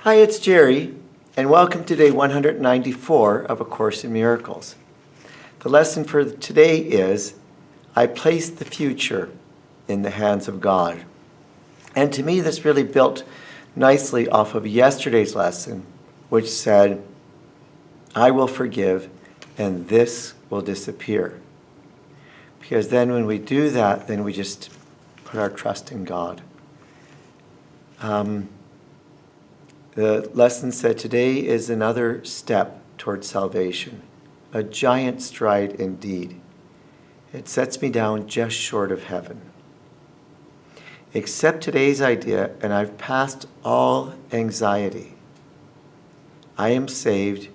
Hi, it's Gerry, and welcome to day 194 of A Course in Miracles. The lesson for today is, I place the future in the hands of God. And to me, this really built nicely off of yesterday's lesson, which said, I will forgive, and this will disappear. Because then when we do that, then we just put our trust in God. The lesson said today is another step towards salvation, a giant stride indeed. It sets me down just short of heaven. Accept today's idea, and I've passed all anxiety. I am saved,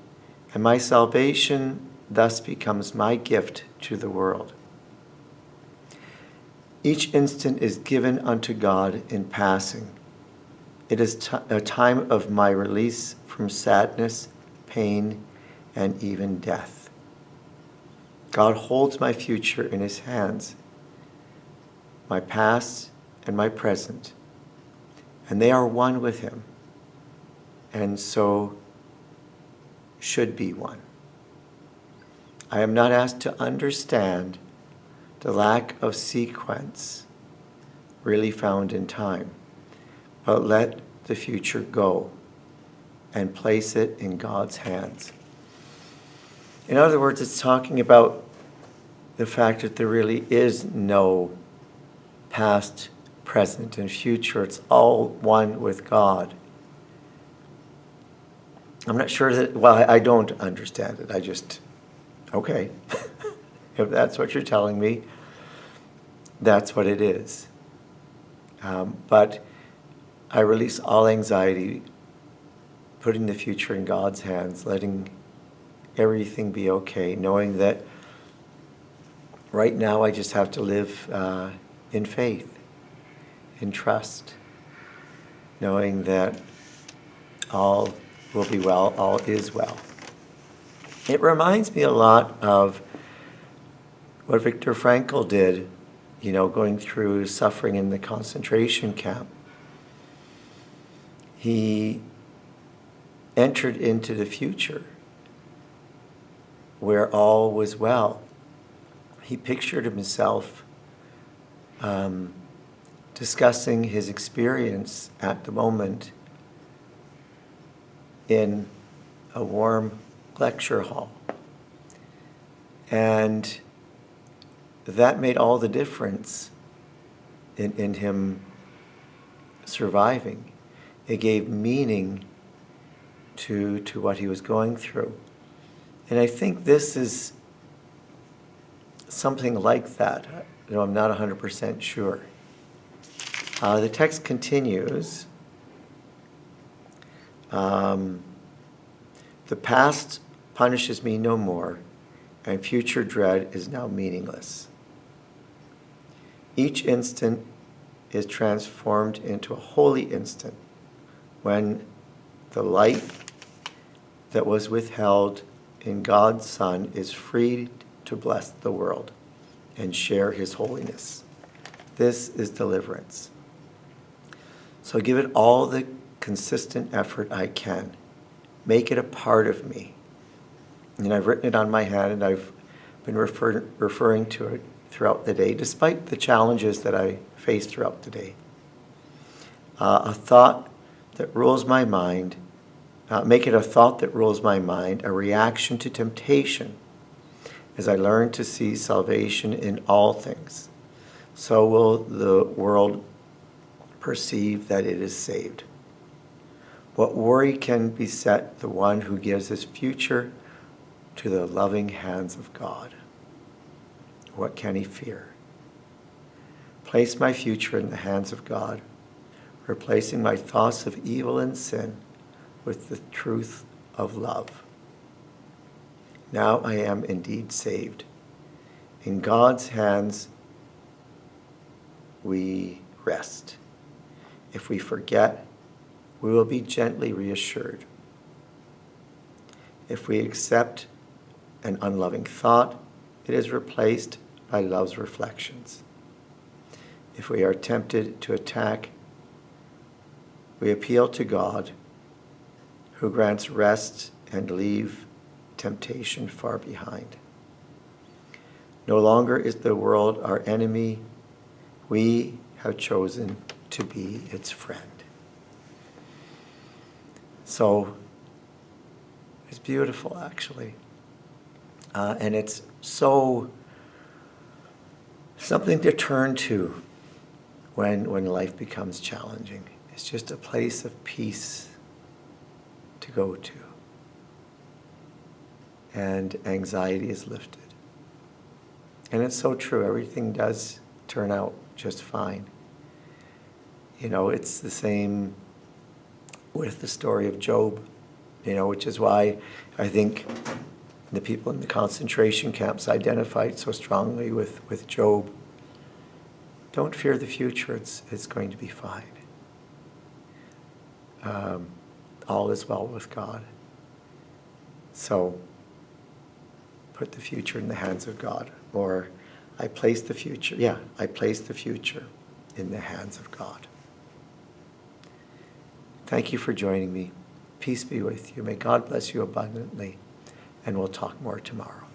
and my salvation thus becomes my gift to the world. Each instant is given unto God in passing. It is a time of my release from sadness, pain, and even death. God holds my future in his hands, my past and my present, and they are one with him, and so should be one. I am not asked to understand the lack of sequence really found in time, but let the future go and place it in God's hands. In other words, it's talking about the fact that there really is no past, present, and future. It's all one with God. I'm not sure that, I don't understand it. I just, okay. If that's what you're telling me, that's what it is. But I release all anxiety, putting the future in God's hands, letting everything be okay, knowing that right now I just have to live in faith, in trust, knowing that all will be well, all is well. It reminds me a lot of what Viktor Frankl did, going through suffering in the concentration camp. He entered into the future where all was well. He pictured himself discussing his experience at the moment in a warm lecture hall. And that made all the difference in him surviving. It gave meaning to what he was going through. And I think this is something like that. I'm not 100% sure. The text continues. The past punishes me no more, and future dread is now meaningless. Each instant is transformed into a holy instant when the light that was withheld in God's Son is freed to bless the world and share his holiness. This is deliverance. So give it all the consistent effort I can. Make it a part of me. And I've written it on my hand, and I've been referring to it throughout the day, despite the challenges that I face throughout the day. A thought that rules my mind, make it a thought that rules my mind, a reaction to temptation, as I learn to see salvation in all things. So will the world perceive that it is saved. What worry can beset the one who gives his future to the loving hands of God? What can he fear? Place my future in the hands of God, replacing my thoughts of evil and sin with the truth of love. Now I am indeed saved. In God's hands we rest. If we forget, we will be gently reassured. If we accept an unloving thought, it is replaced by love's reflections. If we are tempted to attack, we appeal to God who grants rest and leave temptation far behind. No longer is the world our enemy. We have chosen to be its friend. So it's beautiful, actually. And it's so something to turn to when life becomes challenging. It's just a place of peace to go to. And anxiety is lifted. And it's so true. Everything does turn out just fine. You know, it's the same with the story of Job, you know, which is why I think the people in the concentration camps identified so strongly with Job. Don't fear the future. It's going to be fine. All is well with God. So put the future in the hands of God. Or I place the future in the hands of God. Thank you for joining me. Peace be with you. May God bless you abundantly. And we'll talk more tomorrow.